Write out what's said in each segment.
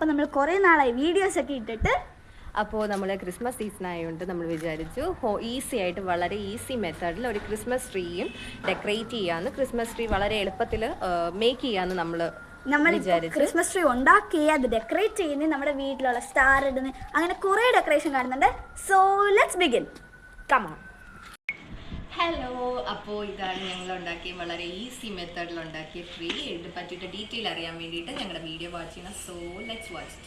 അപ്പോൾ നമ്മൾ കുറേ നാളായി വീഡിയോസൊക്കെ ഇട്ടിട്ട്. അപ്പോൾ നമ്മൾ ക്രിസ്മസ് സീസൺ ആയതുകൊണ്ട് നമ്മൾ വിചാരിച്ചു ഈസി ആയിട്ട് വളരെ ഈസി മെത്തേഡിൽ ഒരു ക്രിസ്മസ് ട്രീയും ഡെക്കറേറ്റ് ചെയ്യാമെന്ന്, ക്രിസ്മസ് ട്രീ വളരെ എളുപ്പത്തിൽ മേക്ക് ചെയ്യാമെന്ന് നമ്മൾ വിചാരിച്ചു. ക്രിസ്മസ് ട്രീ ഉണ്ടാക്കി അത് ഡെക്കറേറ്റ് ചെയ്യുന്നത്, നമ്മുടെ വീട്ടിലുള്ള സ്റ്റാർ ഇടുന്നത്, അങ്ങനെ കുറേ ഡെക്കറേഷൻ കാണുന്നുണ്ട്. So let's begin. Come on. Hello, അപ്പോൾ ഇതാണ് ഞങ്ങൾ ഉണ്ടാക്കിയ വളരെ ഈസി മെത്തേഡിൽ ഉണ്ടാക്കിയ ട്രീ. ഇതിനെ പറ്റിയിട്ട് ഡീറ്റെയിൽ അറിയാൻ വേണ്ടിയിട്ട് ഞങ്ങളുടെ വീഡിയോ വാച്ച് ചെയ്യണം. So let's watch.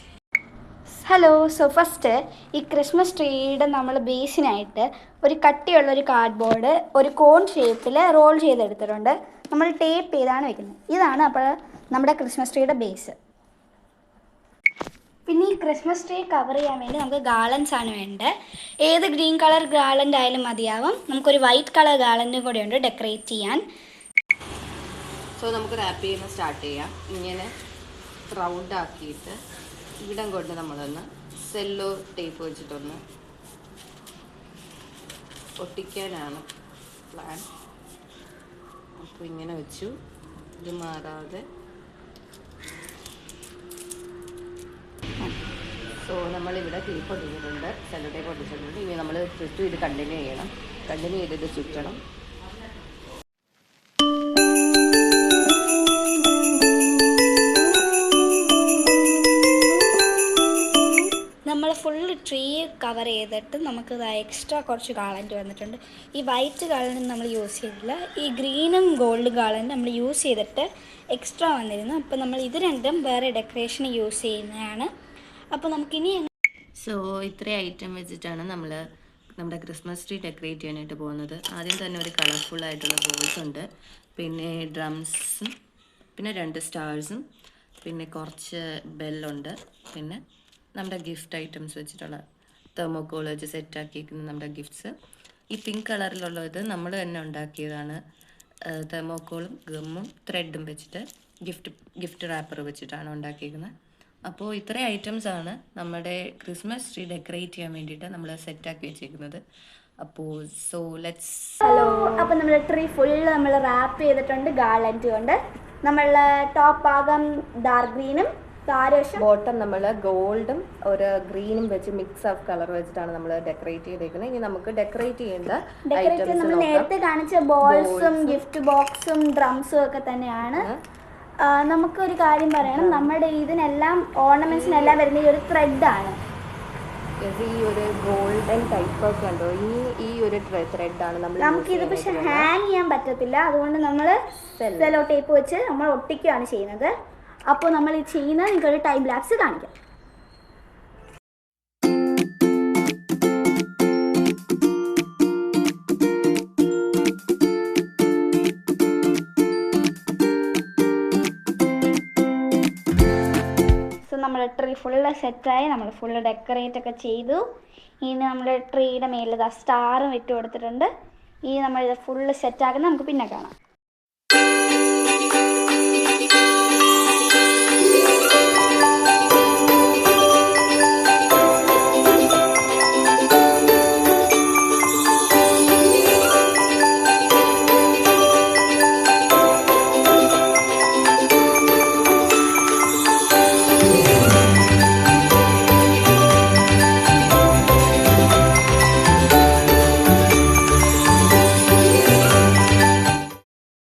Hello. So first ഈ ക്രിസ്മസ് ട്രീയുടെ നമ്മൾ ബേസിനായിട്ട് ഒരു കട്ടിയുള്ളൊരു കാർഡ്ബോർഡ് ഒരു കോൺ ഷേപ്പിൽ റോൾ ചെയ്തെടുത്തിട്ടുണ്ട്. നമ്മൾ ടേപ്പ് ചെയ്താണ് വെക്കുന്നത്. ഇതാണ് അപ്പോൾ നമ്മുടെ ക്രിസ്മസ് ട്രീയുടെ ബേസ്. പിന്നെ ഈ ക്രിസ്മസ് ട്രീ കവർ ചെയ്യാൻ വേണ്ടി നമുക്ക് ഗാർലൻസ് ആണ് വേണ്ടത്. ഏത് ഗ്രീൻ കളർ ഗാർലൻഡ് ആയാലും മതിയാവും. നമുക്കൊരു വൈറ്റ് കളർ ഗാർലൻഡും കൂടെ ഉണ്ട് ഡെക്കറേറ്റ് ചെയ്യാൻ. സോ നമുക്ക് റാപ്പ് ചെയ്യുന്ന സ്റ്റാർട്ട് ചെയ്യാം. ഇങ്ങനെ റൗണ്ട് ആക്കിയിട്ട് ഇവിടം കൊണ്ട് നമ്മളൊന്ന് സെല്ലോ ടേപ്പ് വെച്ചിട്ടൊന്ന് ഒട്ടിക്കാനാണ് പ്ലാൻ. അപ്പോൾ ഇങ്ങനെ വെച്ചു, ഇത് മാറാതെ. സോ നമ്മളിവിടെ ടേപ്പ് ഒട്ടിച്ചിട്ടുണ്ട്, സെല്ലോ ടേപ്പ് ഒട്ടിച്ചിട്ടുണ്ട്. ഇനി നമ്മൾ ചുറ്റും ഇത് കണ്ടിന്യൂ ചെയ്യണം. കണ്ടിന്യൂ ചെയ്തിട്ട് ചുറ്റണം. നമ്മൾ ഫുള്ള് ട്രീ കവർ ചെയ്തിട്ട് നമുക്ക് എക്സ്ട്രാ കുറച്ച് ഗാർലൻഡ് വന്നിട്ടുണ്ട്. ഈ വൈറ്റ് ഗാർലൻഡ് നമ്മൾ യൂസ് ചെയ്തില്ല, ഈ ഗ്രീനും ഗോൾഡ് ഗാർലൻഡ് നമ്മൾ യൂസ് ചെയ്തിട്ട് എക്സ്ട്രാ വന്നിരുന്നു. അപ്പോൾ നമ്മൾ ഇത് രണ്ടും വേറെ ഡെക്കറേഷന് യൂസ് ചെയ്യുന്നതാണ്. അപ്പോൾ നമുക്കിനി ഇത്രയും ഐറ്റം വെച്ചിട്ടാണ് നമ്മൾ നമ്മുടെ ക്രിസ്മസ് ട്രീ ഡെക്കറേറ്റ് ചെയ്യാനായിട്ട് പോകുന്നത്. ആദ്യം തന്നെ ഒരു കളർഫുൾ ആയിട്ടുള്ള ബോൾസ് ഉണ്ട്, പിന്നെ ഡ്രംസും, പിന്നെ 2 സ്റ്റാർസും, പിന്നെ കുറച്ച് ബെല്ലുണ്ട്, പിന്നെ നമ്മുടെ ഗിഫ്റ്റ് ഐറ്റംസ് വെച്ചിട്ടുള്ള തെർമോക്കോൾ വെച്ച് സെറ്റാക്കിയിരിക്കുന്ന നമ്മുടെ ഗിഫ്റ്റ്സ്. ഈ പിങ്ക് കളറിലുള്ളത് നമ്മൾ തന്നെ ഉണ്ടാക്കിയതാണ്. തെർമോക്കോളും ഗമ്മും ത്രെഡും വെച്ചിട്ട് ഗിഫ്റ്റ് റാപ്പർ വെച്ചിട്ടാണ് ഉണ്ടാക്കിയിരിക്കുന്നത്. അപ്പോൾ ഇത്രയും ഐറ്റംസ് ആണ് നമ്മുടെ ക്രിസ്മസ് ട്രീ ഡെക്കറേറ്റ് ചെയ്യാൻ വേണ്ടിയിട്ട് നമ്മൾ സെറ്റാക്കി വെച്ചിരിക്കുന്നത്. അപ്പോൾ ഹലോ. അപ്പോൾ നമ്മൾ ട്രീ ഫുള്ള് നമ്മൾ റാപ്പ് ചെയ്തിട്ടുണ്ട് ഗാർലൻഡ് കൊണ്ട്. നമ്മളുടെ ടോപ്പ് ഭാഗം ഡാർക്ക് ഗ്രീനും ബോട്ടം നമ്മൾ ഗോൾഡും ഒരു ഗ്രീനും വെച്ച് മിക്സ് ഓഫ് കളർ വെച്ചിട്ടാണ് നമ്മൾ ഡെക്കറേറ്റ് ചെയ്തേക്കുന്നത്. ഇനി നമുക്ക് ഡെക്കറേറ്റ് ചെയ്യേണ്ട ഐറ്റംസ് നമ്മൾ നേരത്തെ കാണിച്ച ബോൾസും ഗിഫ്റ്റ് ബോക്സും ഡ്രംസും ഒക്കെ തന്നെയാണ്. നമുക്കൊരു കാര്യം പറയണം, നമ്മുടെ ഇതിനെല്ലാം ഓർണമെന്റ്സിനെല്ലാം വരുന്ന ഈ ഒരു ത്രെഡാണ്. ഈ ഒരു ഗോൾഡൻ ടൈപ്പ് ഒക്കെ ഉണ്ടോ, ഈ ഒരു ത്രെഡാണ് നമ്മൾ. നമുക്കിത് പക്ഷെ ഹാങ് ചെയ്യാൻ പറ്റത്തില്ല, അതുകൊണ്ട് നമ്മൾ സെല്ലോ ടേപ്പ് വെച്ച് നമ്മൾ ഒട്ടിക്കുകയാണ് ചെയ്യുന്നത്. അപ്പോൾ നമ്മൾ ഇത് ചെയ്യുന്നത് നിങ്ങൾക്കൊരു ടൈം ലാപ്സ് കാണിക്കാം. സോ നമ്മുടെ ട്രീ ഫുള്ള് സെറ്റായി, നമ്മൾ ഫുള്ള് ഡെക്കറേറ്റ് ഒക്കെ ചെയ്തു. ഇനി നമ്മുടെ ട്രീയുടെ മേലിൽ സ്റ്റാറും ഇട്ട് കൊടുത്തിട്ടുണ്ട്. ഇനി നമ്മളിത് ഫുള്ള് സെറ്റാക്കുന്നത് നമുക്ക് പിന്നെ കാണാം.